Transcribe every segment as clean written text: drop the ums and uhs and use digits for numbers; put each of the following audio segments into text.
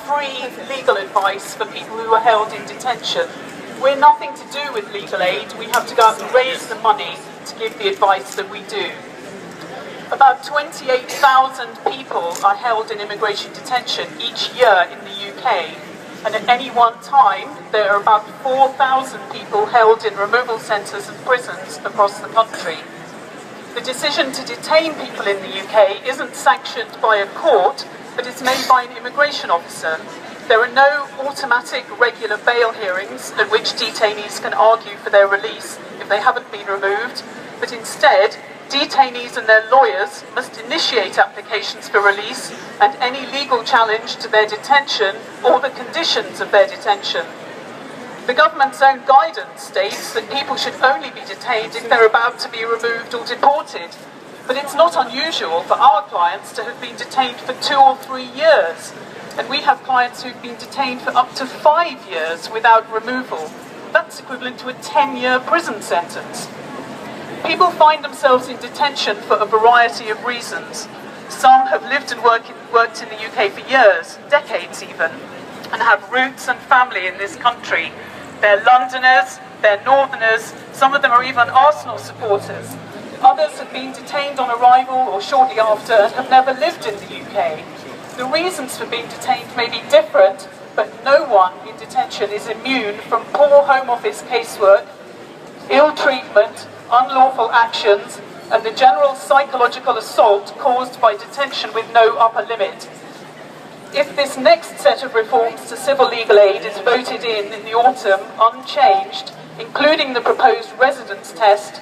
free legal advice for people who are held in detention. We're nothing to do with legal aid. We have to go out and raise the money to give the advice that we do. About 28,000 people are held in immigration detention each year in the UK, and at any one time there are about 4,000 people held in removal centres and prisons across the country. The decision to detain people in the UK isn't sanctioned by a court, but it's made by an immigration officer. There are no automatic regular bail hearings at which detainees can argue for their release if they haven't been removed, but instead, detainees and their lawyers must initiate applications for release and any legal challenge to their detention or the conditions of their detention. The government's own guidance states that people should only be detained if they're about to be removed or deported. But it's not unusual for our clients to have been detained for 2 or 3 years. And we have clients who've been detained for up to 5 years without removal. That's equivalent to a 10-year prison sentence. People find themselves in detention for a variety of reasons. Some have lived and worked in the UK for years, decades even, and have roots and family in this country. They're Londoners, they're Northerners, some of them are even Arsenal supporters. Others have been detained on arrival or shortly after and have never lived in the UK. The reasons for being detained may be different, but no one in detention is immune from poor Home Office casework, ill treatment, unlawful actions, and the general psychological assault caused by detention with no upper limit. If this next set of reforms to civil legal aid is voted in the autumn unchanged, including the proposed residence test,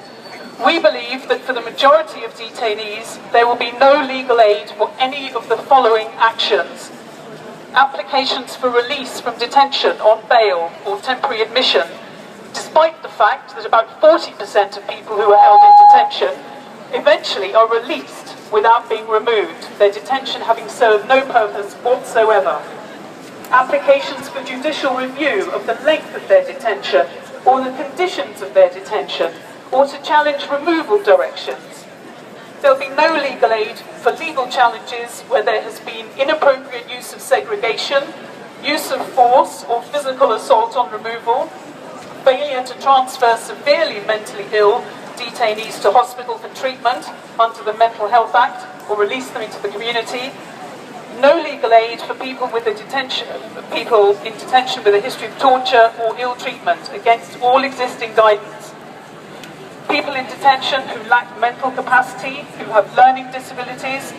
we believe that for the majority of detainees, there will be no legal aid for any of the following actions. Applications for release from detention on bail or temporary admission, despite the fact that about 40% of people who are held in detention eventually are released without being removed, their detention having served no purpose whatsoever. Applications for judicial review of the length of their detention or the conditions of their detention, or to challenge removal directions. There will be no legal aid for legal challenges where there has been inappropriate use of segregation, use of force or physical assault on removal, failure to transfer severely mentally ill detainees to hospital for treatment under the Mental Health Act or release them into the community. No legal aid for people in detention with a history of torture or ill treatment against all existing guidance. People in detention who lack mental capacity, who have learning disabilities,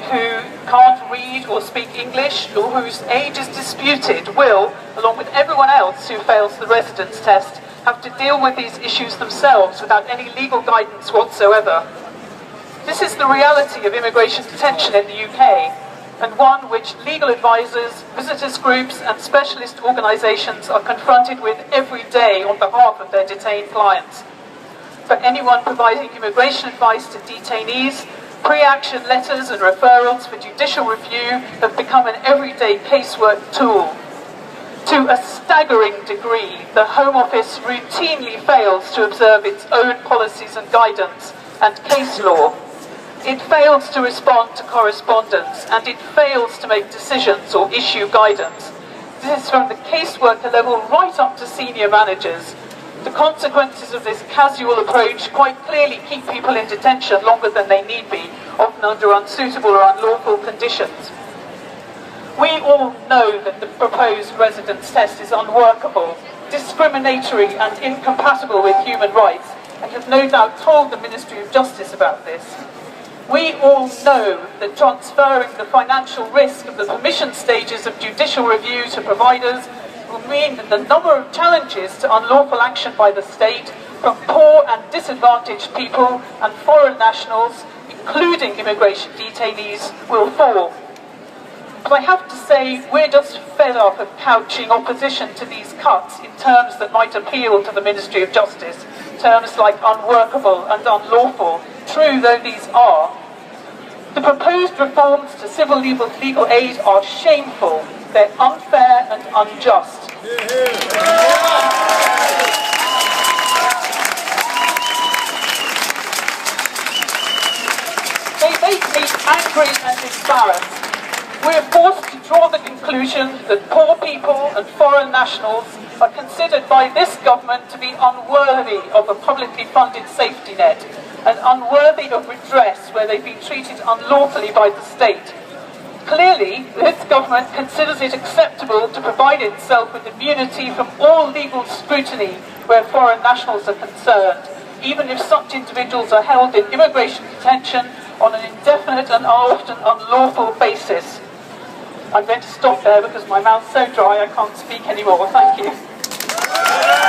who can't read or speak English, or whose age is disputed will, along with everyone else who fails the residence test, have to deal with these issues themselves without any legal guidance whatsoever. This is the reality of immigration detention in the UK, and one which legal advisors, visitors groups and specialist organisations are confronted with every day on behalf of their detained clients. For anyone providing immigration advice to detainees, pre-action letters and referrals for judicial review have become an everyday casework tool. To a staggering degree, the Home Office routinely fails to observe its own policies and guidance and case law. It fails to respond to correspondence, and it fails to make decisions or issue guidance. This is from the caseworker level right up to senior managers. The consequences of this casual approach quite clearly keep people in detention longer than they need be, often under unsuitable or unlawful conditions. We all know that the proposed residence test is unworkable, discriminatory and incompatible with human rights, and have no doubt told the Ministry of Justice about this. We all know that transferring the financial risk of the permission stages of judicial review to providers will mean that the number of challenges to unlawful action by the state from poor and disadvantaged people and foreign nationals, including immigration detainees, will fall. But I have to say, we're just fed up of couching opposition to these cuts in terms that might appeal to the Ministry of Justice, terms like unworkable and unlawful, true though these are. The proposed reforms to civil legal aid are shameful, they're unfair and unjust. They make me angry and embarrassed. We are forced to draw the conclusion that poor people and foreign nationals are considered by this government to be unworthy of a publicly funded safety net and unworthy of redress where they've been treated unlawfully by the state. Clearly, this government considers it acceptable to provide itself with immunity from all legal scrutiny where foreign nationals are concerned, even if such individuals are held in immigration detention on an indefinite and often unlawful basis. I'm going to stop there because my mouth's so dry I can't speak anymore. Thank you.